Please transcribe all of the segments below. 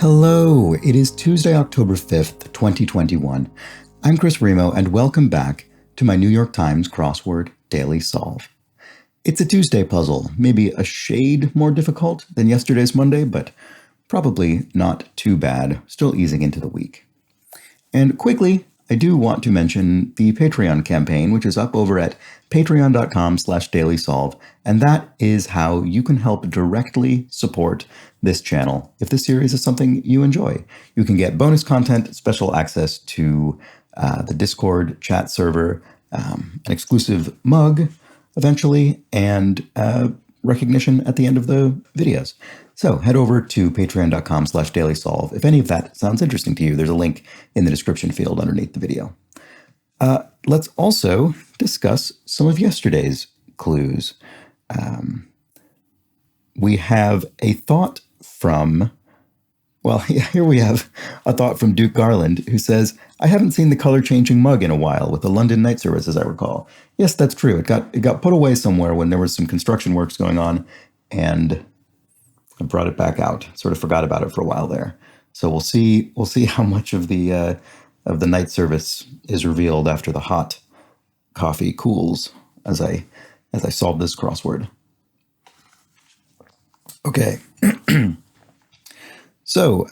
Hello, it is Tuesday, October 5th, 2021. I'm Chris Remo, and welcome back to my New York Times Crossword Daily Solve. It's a Tuesday puzzle, maybe a shade more difficult than yesterday's Monday, but probably not too bad, still easing into the week. And quickly, I do want to mention the Patreon campaign, which is up over at patreon.com/dailysolve, and that is how you can help directly support this channel if this series is something you enjoy. You can get bonus content, special access to the Discord chat server, an exclusive mug eventually, and recognition at the end of the videos. So head over to patreon.com/dailysolve. If any of that sounds interesting to you, there's a link in the description field underneath the video. Let's also discuss some of yesterday's clues. We have a thought from, here we have a thought from Duke Garland, who says, I haven't seen the color-changing mug in a while with the London night service, as I recall. Yes, that's true. It got put away somewhere when there was some construction works going on, and I brought it back out. Sort of forgot about it for a while there. So we'll see how much of the night service is revealed after the hot coffee cools as I solve this crossword. Okay. So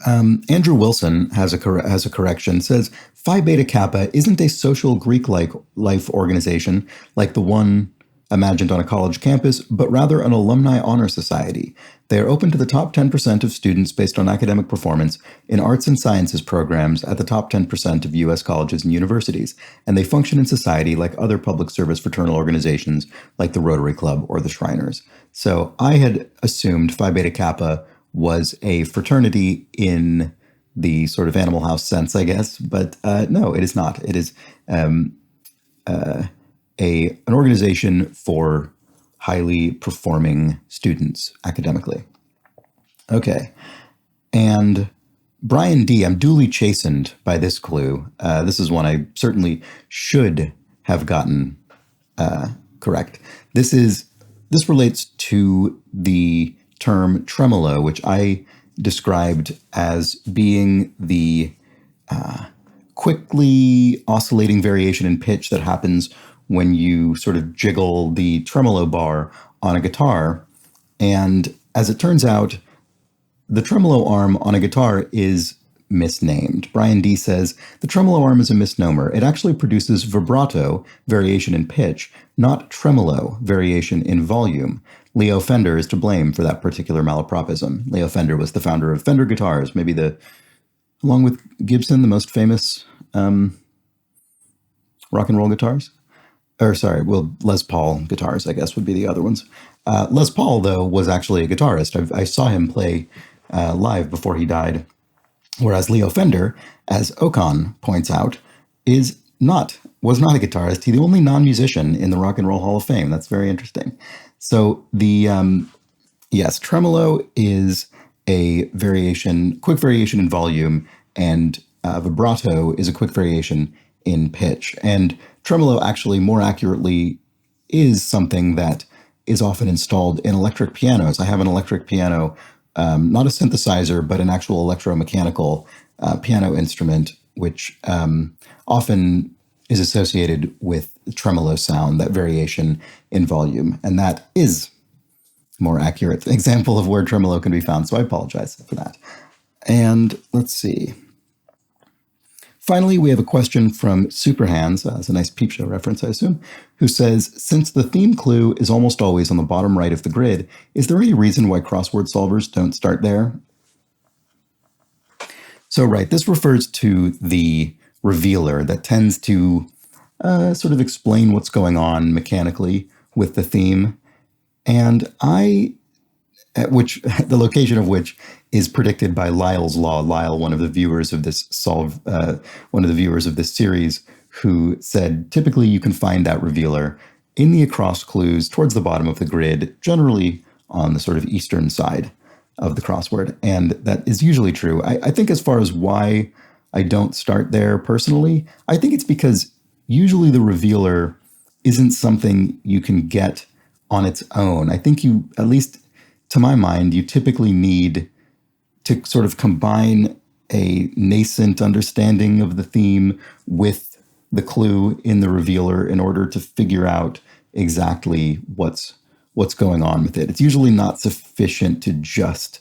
Andrew Wilson has a correction. Says Phi Beta Kappa isn't a social Greek-like life organization like the one imagined on a college campus, but rather an alumni honor society. They are open to the top 10% of students based on academic performance in arts and sciences programs at the top 10% of U.S. colleges and universities, and they function in society like other public service fraternal organizations like the Rotary Club or the Shriners. So I had assumed Phi Beta Kappa was a fraternity in the sort of Animal House sense, I guess, but no, it is not. It is an organization for highly performing students academically. Okay, and Brian D., I'm duly chastened by this clue. This is one I certainly should have gotten correct. This relates to the term tremolo, which I described as being the quickly oscillating variation in pitch that happens when you sort of jiggle the tremolo bar on a guitar. And as it turns out, the tremolo arm on a guitar is misnamed. Brian D. says, the tremolo arm is a misnomer. It actually produces vibrato, variation in pitch, not tremolo, variation in volume. Leo Fender is to blame for that particular malapropism. Leo Fender was the founder of Fender Guitars, maybe along with Gibson, the most famous rock and roll guitars. Les Paul guitars, I guess, would be the other ones. Les Paul, though, was actually a guitarist. I saw him play live before he died. Whereas Leo Fender, as Ocon points out, was not a guitarist. He's the only non-musician in the Rock and Roll Hall of Fame. That's very interesting. So tremolo is a quick variation in volume, and vibrato is a quick variation in pitch. And tremolo actually more accurately is something that is often installed in electric pianos. I have an electric piano, not a synthesizer, but an actual electromechanical piano instrument, which often is associated with tremolo sound, that variation in volume. And that is a more accurate example of where tremolo can be found. So I apologize for that. And let's see. Finally, we have a question from Superhands, that's a nice Peep Show reference, I assume, who says, since the theme clue is almost always on the bottom right of the grid, is there any reason why crossword solvers don't start there? So, right, this refers to the revealer that tends to sort of explain what's going on mechanically with the theme. And the location of which is predicted by Lyell's Law. Lyell, one of the viewers of this series, who said, typically you can find that revealer in the across clues towards the bottom of the grid, generally on the sort of eastern side of the crossword. And that is usually true. I think as far as why I don't start there personally, I think it's because usually the revealer isn't something you can get on its own. I think you, at least to my mind, you typically need to sort of combine a nascent understanding of the theme with the clue in the revealer in order to figure out exactly what's going on with it. It's usually not sufficient to just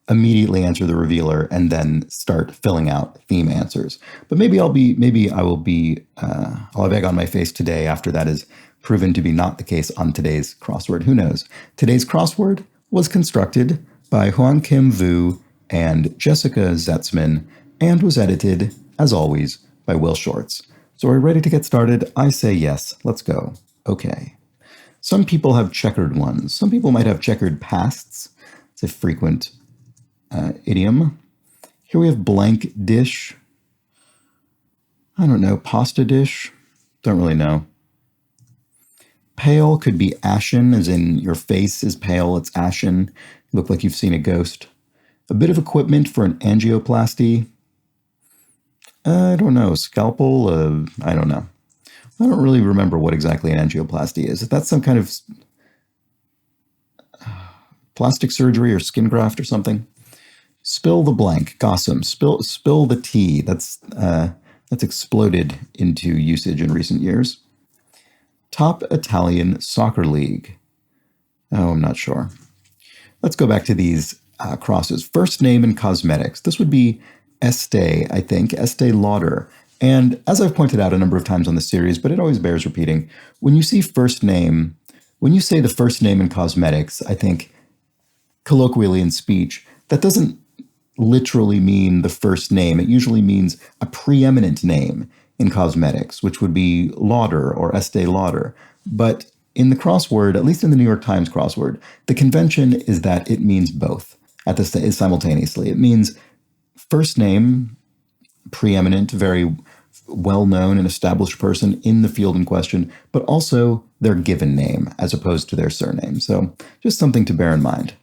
immediately answer the revealer and then start filling out theme answers. But I'll have egg on my face today after that is proven to be not the case on today's crossword. Who knows? Today's crossword was constructed by Huang Kim Vu and Jessica Zetzman and was edited, as always, by Will Shorts. So are we ready to get started? I say yes. Let's go. Okay. Some people have checkered ones. Some people might have checkered pasts. It's a frequent idiom. Here we have blank dish. I don't know. Pasta dish. Don't really know. Pale could be ashen, as in your face is pale, it's ashen. You look like you've seen a ghost. A bit of equipment for an angioplasty. I don't know. Scalpel? I don't know. I don't really remember what exactly an angioplasty is. If that's some kind of plastic surgery or skin graft or something. Spill the blank. Gossam. Spill the tea. That's exploded into usage in recent years. Top Italian soccer league. Oh, I'm not sure. Let's go back to these crosses. First name and cosmetics. This would be Estee, I think. Estee Lauder. And as I've pointed out a number of times on the series, but it always bears repeating, when you say the first name in cosmetics, I think colloquially in speech, that doesn't literally mean the first name. It usually means a preeminent name in cosmetics, which would be Lauder or Estee Lauder. But in the crossword, at least in the New York Times crossword, the convention is that it means both simultaneously. It means first name, preeminent, very well-known and established person in the field in question, but also their given name as opposed to their surname. So just something to bear in mind.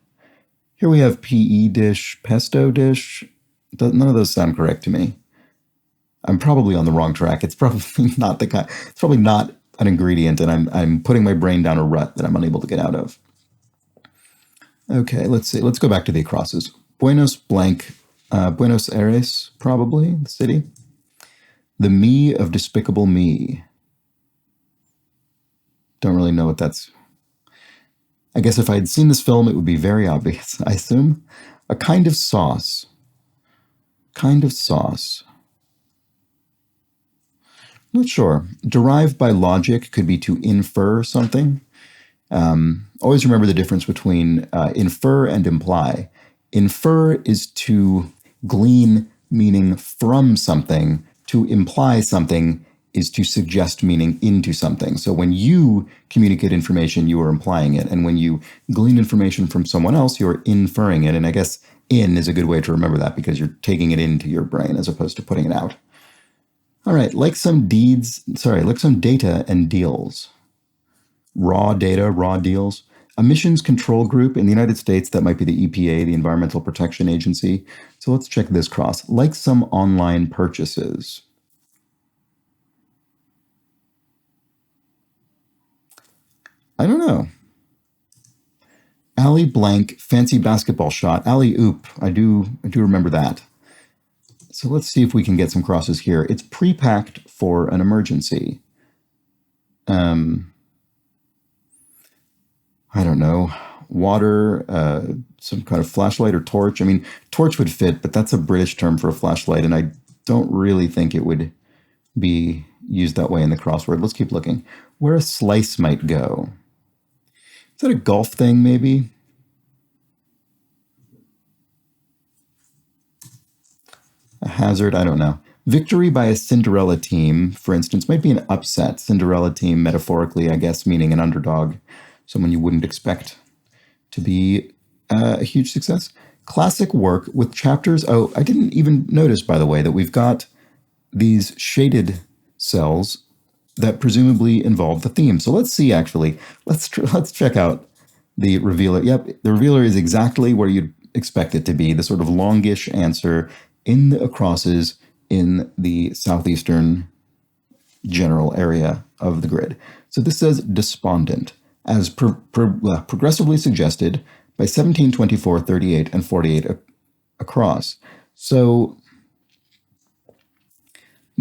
Here we have PE dish, pesto dish. None of those sound correct to me. I'm probably on the wrong track. It's probably not it's probably not an ingredient, and I'm putting my brain down a rut that I'm unable to get out of. Okay, let's see. Let's go back to the crosses. Buenos Aires, probably, the city. The Me of Despicable Me. Don't really know what that's. I guess if I had seen this film, it would be very obvious, I assume. A kind of sauce. Kind of sauce. Not sure. Derived by logic could be to infer something. Always remember the difference between infer and imply. Infer is to glean meaning from something. To imply something is to suggest meaning into something. So when you communicate information, you are implying it. And when you glean information from someone else, you're inferring it. And I guess in is a good way to remember that because you're taking it into your brain as opposed to putting it out. All right, like some data and deals. Raw data, raw deals. Emissions control group in the United States, that might be the EPA, the Environmental Protection Agency. So let's check this cross. Like some online purchases. I don't know. Alley blank, fancy basketball shot. Alley oop. I do remember that. So let's see if we can get some crosses here. It's pre-packed for an emergency. I don't know. Water, some kind of flashlight or torch. I mean, torch would fit, but that's a British term for a flashlight, and I don't really think it would be used that way in the crossword. Let's keep looking. Where a slice might go. Is that a golf thing, maybe? A hazard, I don't know. Victory by a Cinderella team, for instance, might be an upset. Cinderella team, metaphorically, I guess, meaning an underdog. Someone you wouldn't expect to be a huge success. Classic work with chapters. Oh, I didn't even notice, by the way, that we've got these shaded cells that presumably involve the theme. So let's see, actually. Let's check out the revealer. Yep, the revealer is exactly where you'd expect it to be, the sort of longish answer in the crosses in the southeastern general area of the grid. So this says despondent, as progressively suggested by 1724, 38, and 48 across. So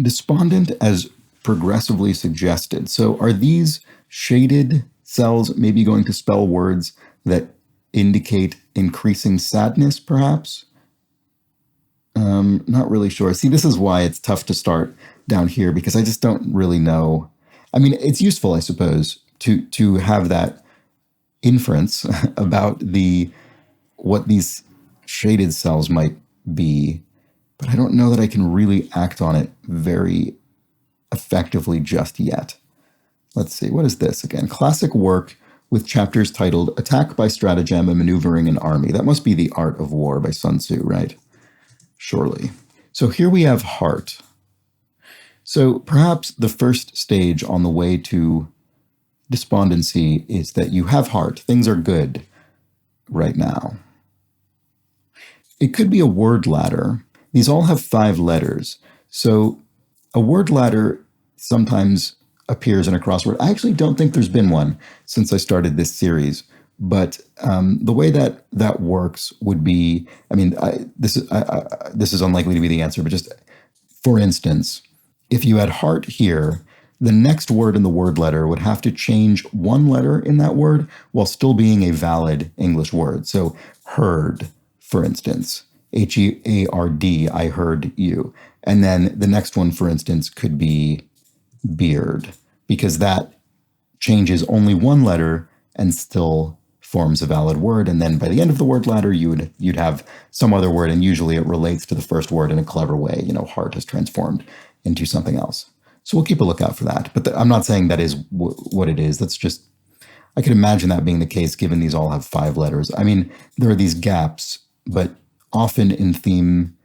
despondent as progressively suggested. So are these shaded cells maybe going to spell words that indicate increasing sadness, perhaps? Not really sure. See, this is why it's tough to start down here, because I just don't really know. I mean, it's useful, I suppose, to have that inference about what these shaded cells might be, but I don't know that I can really act on it very effectively just yet. Let's see, what is this again? Classic work with chapters titled Attack by Stratagem and Maneuvering an Army. That must be The Art of War by Sun Tzu, right? Surely. So here we have heart. So perhaps the first stage on the way to despondency is that you have heart. Things are good right now. It could be a word ladder. These all have 5 letters. So a word ladder sometimes appears in a crossword. I actually don't think there's been one since I started this series. But the way that works would be, I mean, this is unlikely to be the answer, but just for instance, if you had heart here, the next word in the word letter would have to change one letter in that word while still being a valid English word. So heard, for instance, H-E-A-R-D, I heard you. And then the next one, for instance, could be beard, because that changes only one letter and still forms a valid word. And then by the end of the word ladder, you'd have some other word, and usually it relates to the first word in a clever way. You know, heart has transformed into something else. So we'll keep a lookout for that. But I'm not saying that is what it is. That's just, I can imagine that being the case given these all have 5 letters. I mean, there are these gaps, but often in theme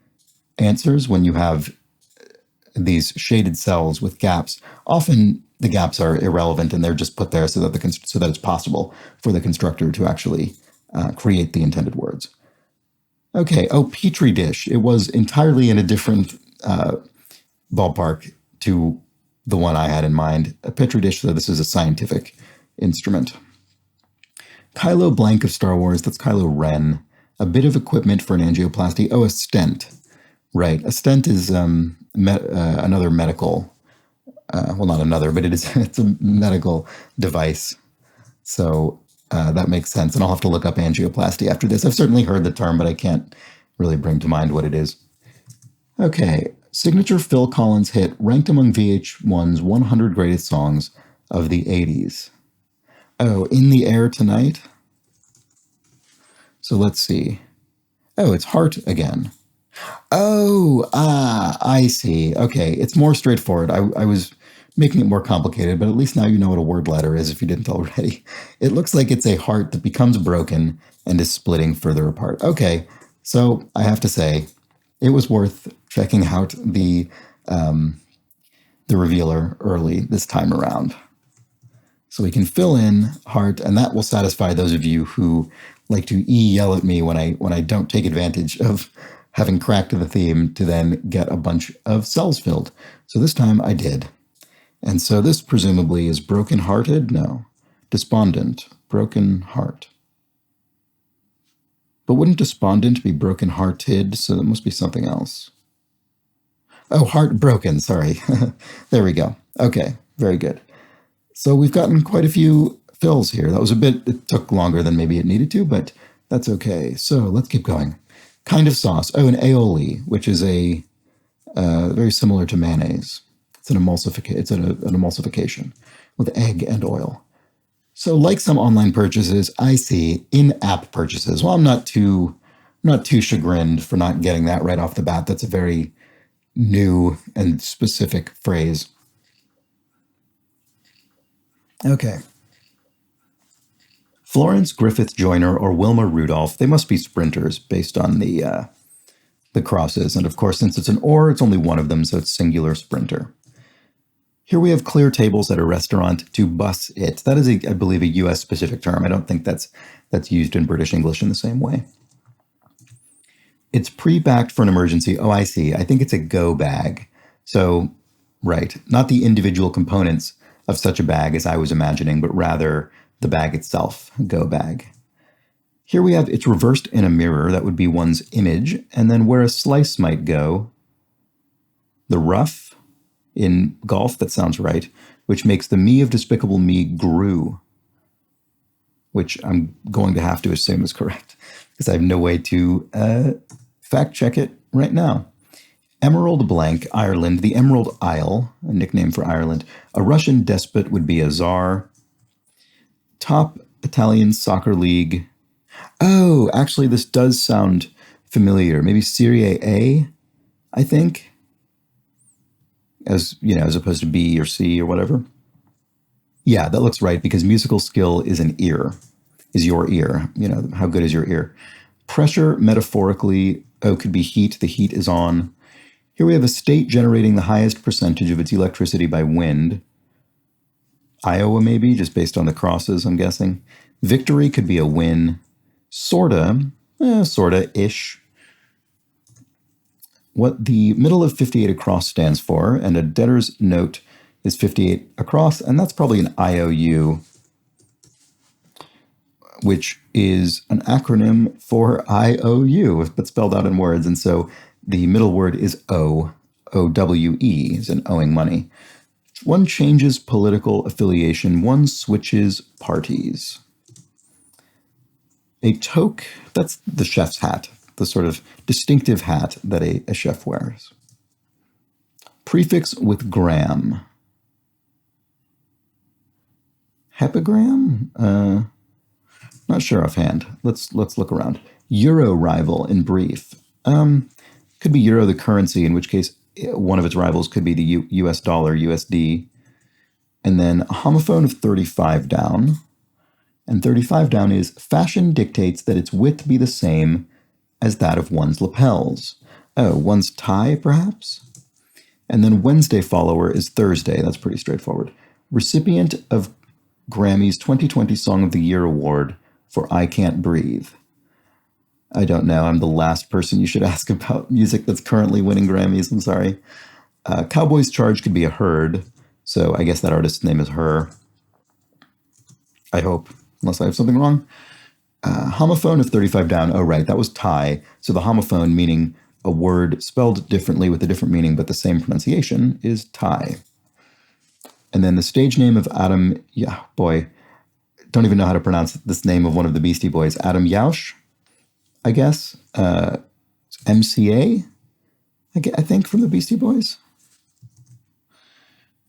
answers, when you have these shaded cells with gaps, often the gaps are irrelevant and they're just put there so that it's possible for the constructor to actually create the intended words. Okay, oh, Petri dish. It was entirely in a different ballpark to the one I had in mind. A Petri dish, so this is a scientific instrument. Kylo Blank of Star Wars, that's Kylo Ren. A bit of equipment for an angioplasty. Oh, a stent. Right, a stent is another medical, well, not another, but it's a medical device. So that makes sense. And I'll have to look up angioplasty after this. I've certainly heard the term, but I can't really bring to mind what it is. Okay, signature Phil Collins hit ranked among VH1's 100 greatest songs of the 80s. Oh, In the Air Tonight? So let's see. Oh, it's Heart again. Oh, I see. Okay, it's more straightforward. I was making it more complicated, but at least now you know what a word ladder is if you didn't already. It looks like it's a heart that becomes broken and is splitting further apart. Okay, so I have to say, it was worth checking out the revealer early this time around. So we can fill in heart, and that will satisfy those of you who like to yell at me when I don't take advantage of having cracked the theme to then get a bunch of cells filled. So this time I did. And so this presumably is broken-hearted? No. Despondent. Broken heart. But wouldn't despondent be broken-hearted? So that must be something else. Oh, heartbroken. Sorry. There we go. Okay. Very good. So we've gotten quite a few fills here. That was it took longer than maybe it needed to, but that's okay. So let's keep going. Kind of sauce. Oh, an aioli, which is a very similar to mayonnaise. It's an emulsification with egg and oil. So like some online purchases, I see in-app purchases. Well, I'm not too chagrined for not getting that right off the bat. That's a very new and specific phrase. Okay. Florence Griffith Joyner or Wilma Rudolph, they must be sprinters based on the crosses. And of course, since it's an or, it's only one of them, so it's singular sprinter. Here we have clear tables at a restaurant to bus it. That is, I believe, a US specific term. I don't think that's used in British English in the same way. It's pre-backed for an emergency. Oh, I see. I think it's a go bag. So, right, not the individual components of such a bag as I was imagining, but rather the bag itself, go bag. Here we have it's reversed in a mirror. That would be one's image. And then where a slice might go, the rough in golf, that sounds right, which makes the me of Despicable Me grew, which I'm going to have to assume is correct because I have no way to fact check it right now. Emerald blank, Ireland, the Emerald Isle, a nickname for Ireland. A Russian despot would be a czar. Top Italian soccer league. Oh, actually, this does sound familiar. Maybe Serie A, I think, as opposed to B or C or whatever. Yeah, that looks right because musical skill is an ear, is your ear. How good is your ear? Pressure, metaphorically, could be heat. The heat is on. Here we have a state generating the highest percentage of its electricity by wind. Iowa, maybe, just based on the crosses, I'm guessing. Victory could be a win. Sorta-ish. What the middle of 58 across stands for, and a debtor's note is 58 across, and that's probably an IOU, which is an acronym for IOU, but spelled out in words. And so the middle word is O, O-W-E, is an owing money. One changes political affiliation, one switches parties. A toque, that's the chef's hat, the sort of distinctive hat that a chef wears. Prefix with gram. Hepigram? Not sure offhand. Let's look around. Euro rival in brief. Could be euro the currency, in which case one of its rivals could be the US dollar, USD. And then a homophone of 35 down. And 35 down is fashion dictates that its width be the same as that of one's lapels. Oh, one's tie, perhaps? And then Wednesday follower is Thursday. That's pretty straightforward. Recipient of Grammy's 2020 Song of the Year Award for I Can't Breathe. I don't know. I'm the last person you should ask about music that's currently winning Grammys. I'm sorry. Cowboy's Charge could be a herd. So I guess that artist's name is Her. I hope, unless I have something wrong. Homophone of 35 down. Oh, right. That was tie. So the homophone, meaning a word spelled differently with a different meaning, but the same pronunciation, is tie. And then the stage name of Adam, don't even know how to pronounce this name of one of the Beastie Boys. Adam Yauch, I guess. MCA, I think, from the Beastie Boys.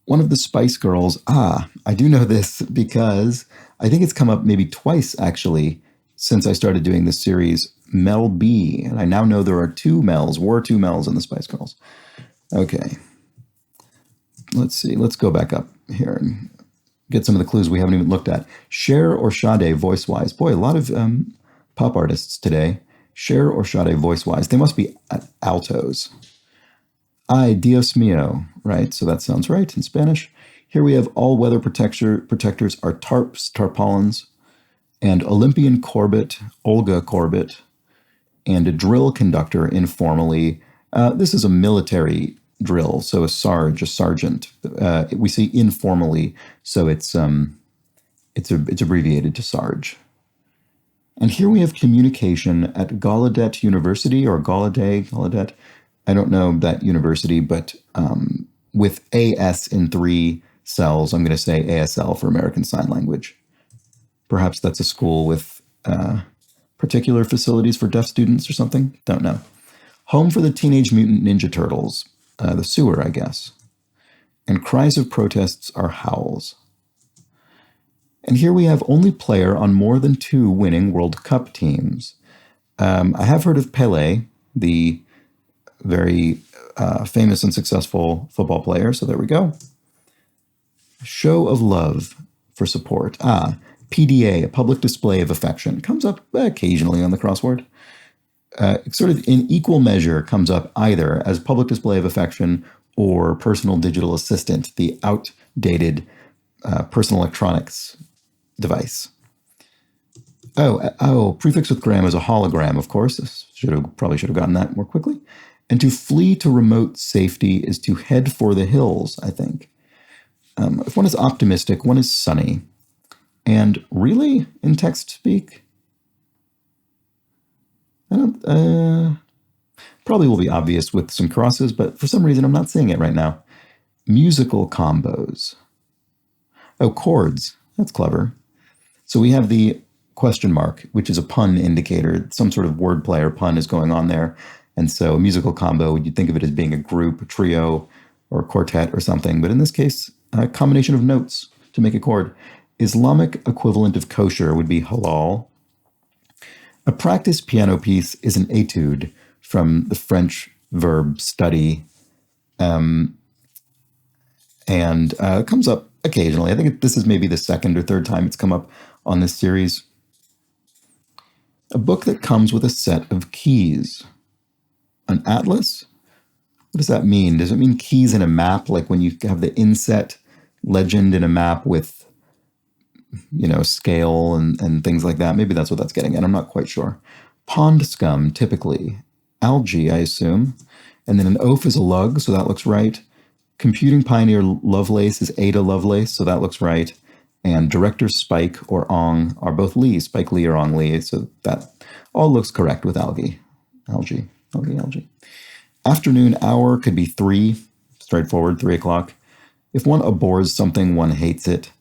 One of the Spice Girls. I do know this because I think it's come up maybe twice, actually, since I started doing this series. Mel B. And I now know there are two Mels in the Spice Girls. Okay. Let's see. Let's go back up here and get some of the clues we haven't even looked at. Cher or Sade, voice-wise. Boy, a lot of pop artists today. Cher or Sade, voice-wise. They must be altos. Ay, Dios mío. Right, so that sounds right in Spanish. Here we have all-weather protectors are tarps, tarpaulins, and Olympian Corbett, Olga Corbett, and a drill conductor informally. This is a military drill, so a sarge, a sergeant. We say informally, so it's abbreviated to sarge. And here we have communication at Gallaudet University, or Gallaudet. I don't know that university, but with AS in 3 cells, I'm going to say ASL for American Sign Language. Perhaps that's a school with particular facilities for deaf students or something. Don't know. Home for the Teenage Mutant Ninja Turtles. The sewer, I guess. And cries of protests are howls. And here we have only player on more than 2 winning World Cup teams. I have heard of Pelé, the very famous and successful football player, so there we go. Show of love for support. PDA, a public display of affection, comes up occasionally on the crossword. Sort of in equal measure comes up either as public display of affection or personal digital assistant, the outdated personal electronics device. Prefix with gram is a hologram, of course. Probably should have gotten that more quickly. And to flee to remote safety is to head for the hills, I think. If one is optimistic, one is sunny. And really, in text speak, I don't, probably will be obvious with some crosses, but for some reason I'm not seeing it right now. Musical combos. Oh, chords. That's clever. So we have the question mark, which is a pun indicator. Some sort of wordplay or pun is going on there. And so a musical combo, you'd think of it as being a group, a trio, or a quartet or something. But in this case, a combination of notes to make a chord. Islamic equivalent of kosher would be halal. A practice piano piece is an etude from the French verb study. And it comes up occasionally. I think this is maybe the second or third time it's come up on this series. A book that comes with a set of keys. An atlas? What does that mean? Does it mean keys in a map, like when you have the inset legend in a map with, scale and things like that? Maybe that's what that's getting at. I'm not quite sure. Pond scum, typically. Algae, I assume. And then an oaf is a lug, so that looks right. Computing pioneer Lovelace is Ada Lovelace, so that looks right. And director Spike or Ong are both Lee, Spike Lee or Ong Lee, so that all looks correct with algae. Algae. Afternoon hour could be 3, straightforward, 3 o'clock. If one abhors something, one hates it.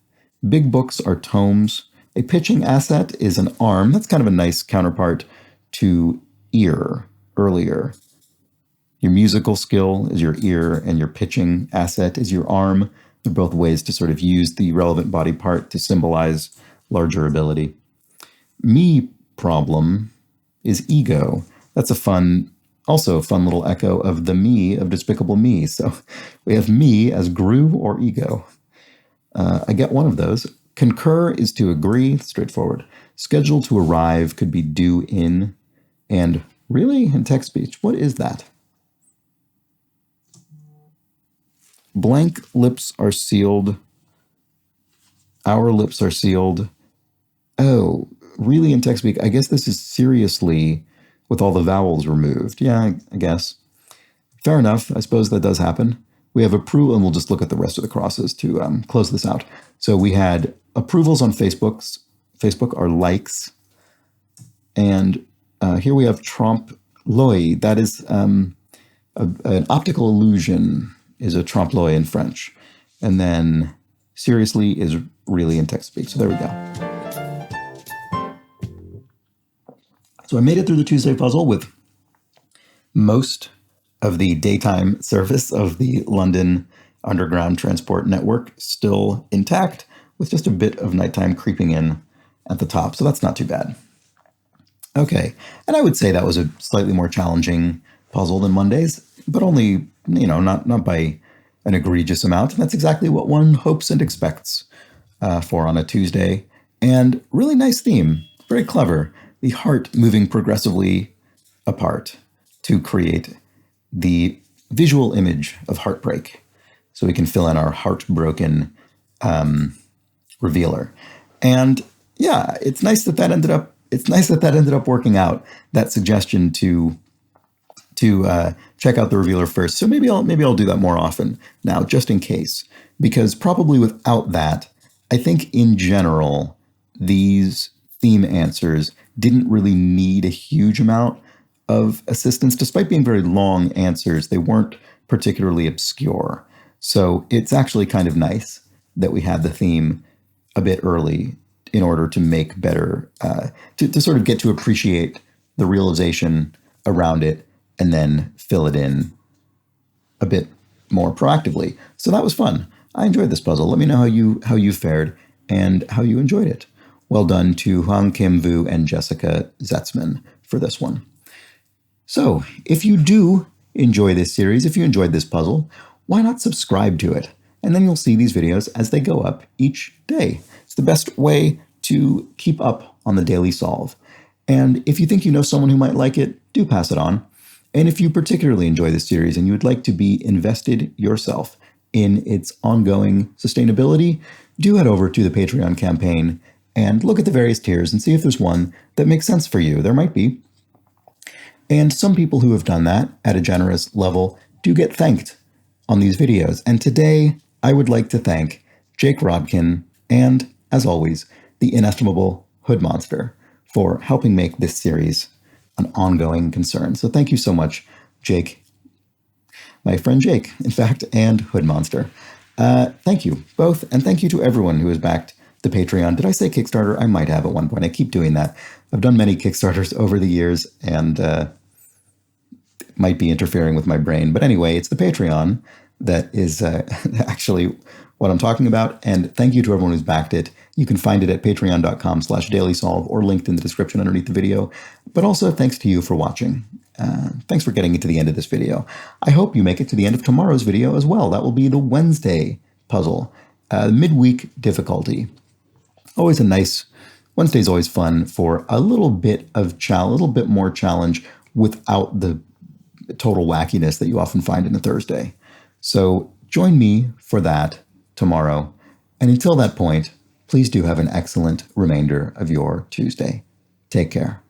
Big books are tomes. A pitching asset is an arm. That's kind of a nice counterpart to ear earlier. Your musical skill is your ear, and your pitching asset is your arm. They're both ways to sort of use the relevant body part to symbolize larger ability. Me problem is ego. That's also a fun little echo of the me of Despicable Me. So we have me as Gru or ego. I get one of those. Concur is to agree, straightforward. Schedule to arrive could be due in. And really, in text speech, what is that? Blank lips are sealed. Our lips are sealed. Oh, really in text speak? I guess this is seriously with all the vowels removed. Yeah, I guess. Fair enough. I suppose that does happen. We have approval, and we'll just look at the rest of the crosses to close this out. So we had approvals on Facebook are likes. And here we have trompe l'oeil. That is an optical illusion. Is a trompe l'oeil in French. And then seriously is really in text speak. So there we go. So I made it through the Tuesday puzzle with most of the daytime service of the London Underground Transport Network still intact, with just a bit of nighttime creeping in at the top. So that's not too bad. Okay. And I would say that was a slightly more challenging puzzle than Monday's, but only, not by an egregious amount. And that's exactly what one hopes and expects for on a Tuesday. And really nice theme. Very clever. The heart moving progressively apart to create the visual image of heartbreak. So we can fill in our heartbroken revealer. And yeah, it's nice that ended up working out. That suggestion to check out the revealer first. So maybe I'll do that more often now, just in case, because probably without that, I think in general, these theme answers didn't really need a huge amount of assistance. Despite being very long answers, they weren't particularly obscure. So it's actually kind of nice that we had the theme a bit early in order to make better, to sort of get to appreciate the realization around it and then fill it in a bit more proactively. So that was fun. I enjoyed this puzzle. Let me know how you fared and how you enjoyed it. Well done to Hwang Kim Vu and Jessica Zetzman for this one. So if you do enjoy this series, if you enjoyed this puzzle, why not subscribe to it? And then you'll see these videos as they go up each day. It's the best way to keep up on the daily solve. And if you think you know someone who might like it, do pass it on. And if you particularly enjoy this series and you would like to be invested yourself in its ongoing sustainability, do head over to the Patreon campaign and look at the various tiers and see if there's one that makes sense for you. There might be. And some people who have done that at a generous level do get thanked on these videos. And today, I would like to thank Jake Rodkin and, as always, the inestimable Hood Monster for helping make this series an ongoing concern. So thank you so much, Jake, my friend Jake, in fact, and Hood Monster. Thank you both, and thank you to everyone who has backed the Patreon. Did I say Kickstarter? I might have at one point. I keep doing that. I've done many Kickstarters over the years, and might be interfering with my brain. But anyway, it's the Patreon that is actually what I'm talking about. And thank you to everyone who's backed it. You can find it at patreon.com/dailysolve or linked in the description underneath the video. But also thanks to you for watching. Thanks for getting it to the end of this video. I hope you make it to the end of tomorrow's video as well. That will be the Wednesday puzzle, midweek difficulty. Always a nice, Wednesday's always fun for a little bit of a little bit more challenge without the total wackiness that you often find in a Thursday. So join me for that tomorrow. And until that point, please do have an excellent remainder of your Tuesday. Take care.